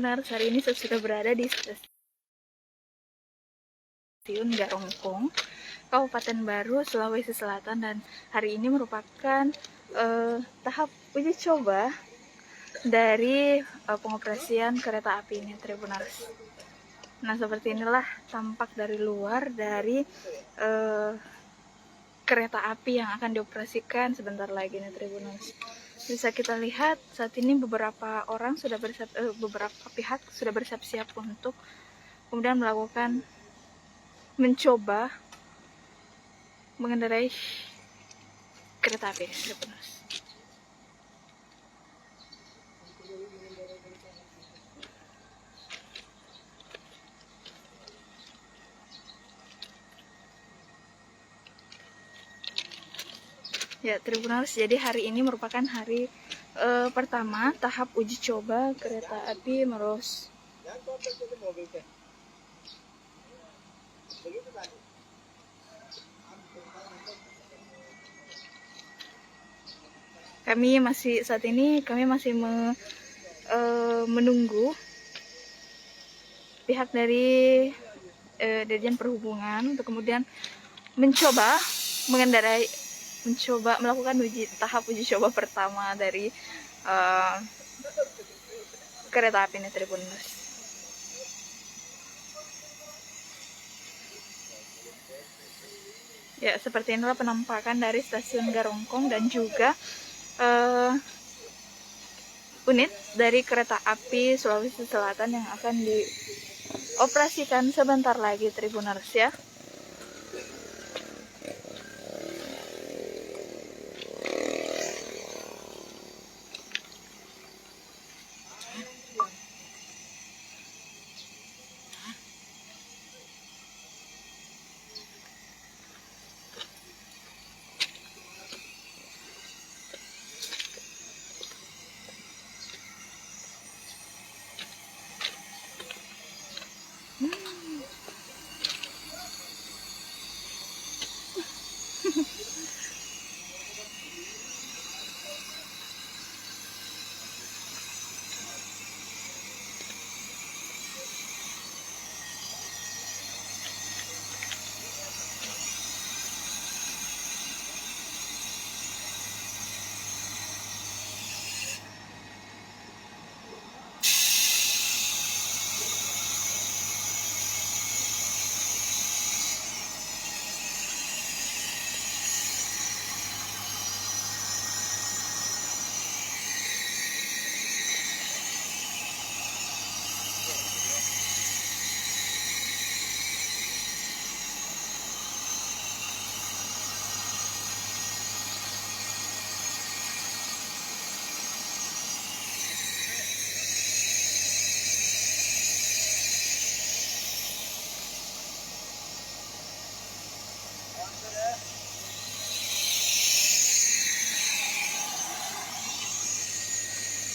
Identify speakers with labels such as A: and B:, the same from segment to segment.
A: Tribuners, hari ini saya sudah berada di stasiun Garongkong, Kabupaten Baru, Sulawesi Selatan, dan hari ini merupakan tahap uji coba dari pengoperasian kereta api ini, Tribuners. Nah, seperti inilah tampak dari luar dari kereta api yang akan dioperasikan sebentar lagi nih, Tribuners. Bisa kita lihat saat ini beberapa orang sudah beberapa pihak sudah bersiap-siap untuk kemudian mencoba mengendarai kereta api, Tribuners. Ya, Tribuners, jadi hari ini merupakan hari pertama tahap uji coba kereta api Meros. Saat ini kami masih menunggu pihak dari Dirjen Perhubungan untuk kemudian mencoba melakukan tahap uji coba pertama dari kereta api ini, Tribuners. Ya, seperti inilah penampakan dari stasiun Garongkong dan juga unit dari kereta api Sulawesi Selatan yang akan dioperasikan sebentar lagi, Tribuners, ya.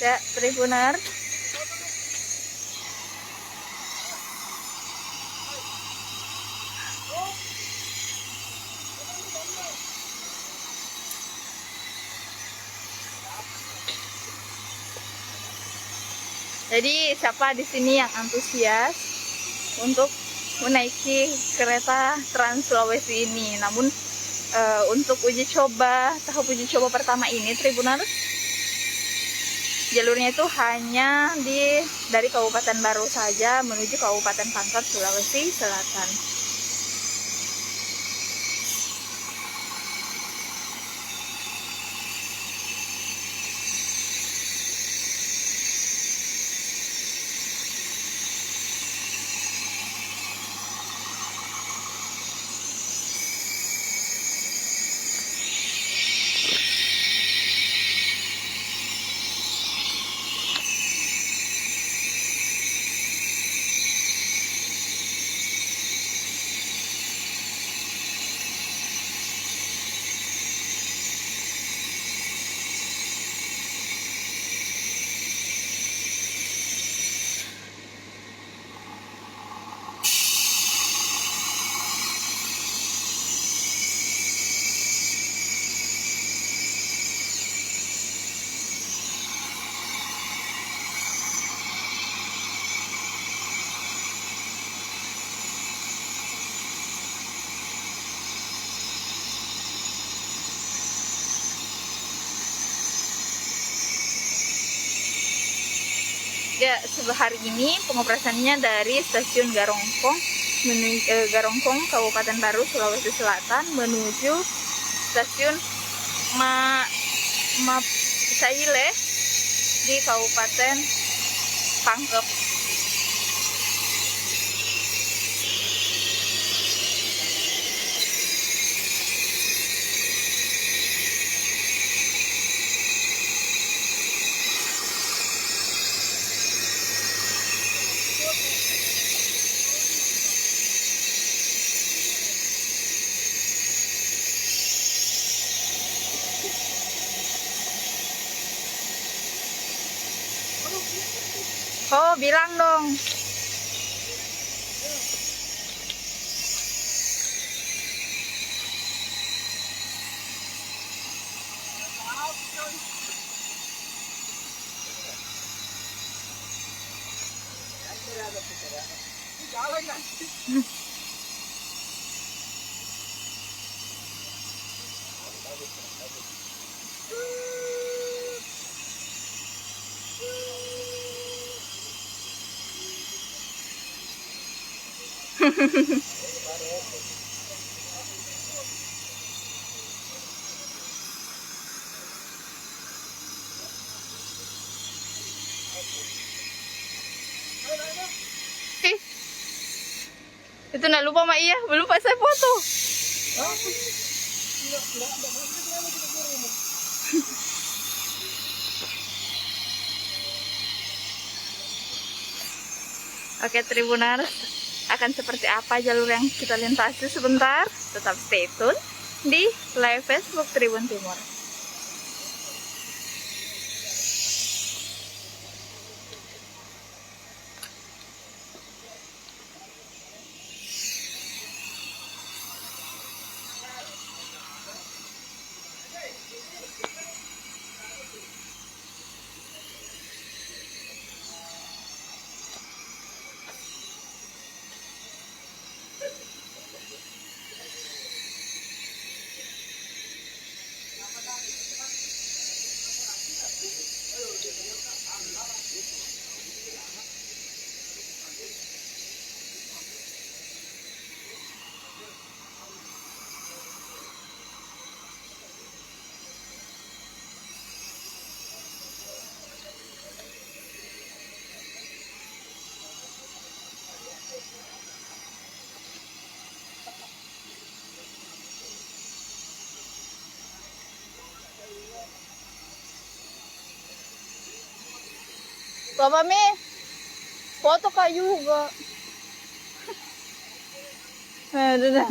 A: Ya, Tribuners. Jadi siapa di sini yang antusias untuk menaiki kereta Trans Sulawesi ini? Namun untuk tahap uji coba pertama ini, Tribuners, jalurnya itu hanya dari Kabupaten Baru saja menuju Kabupaten Pangkep, Sulawesi Selatan. Ya, hari ini pengoperasiannya dari stasiun Garongkong Garongkong Kabupaten Baru Sulawesi Selatan menuju stasiun Saile di Kabupaten Pangkep. Oh, bilang dong. Itu nak lupa Mak Iya, belum pas saya foto. Oke Tribuners, akan seperti apa jalur yang kita lintasi sebentar? Tetap stay tune di live Facebook Tribun Timur. Bapak Mi, foto Kak juga. Udah.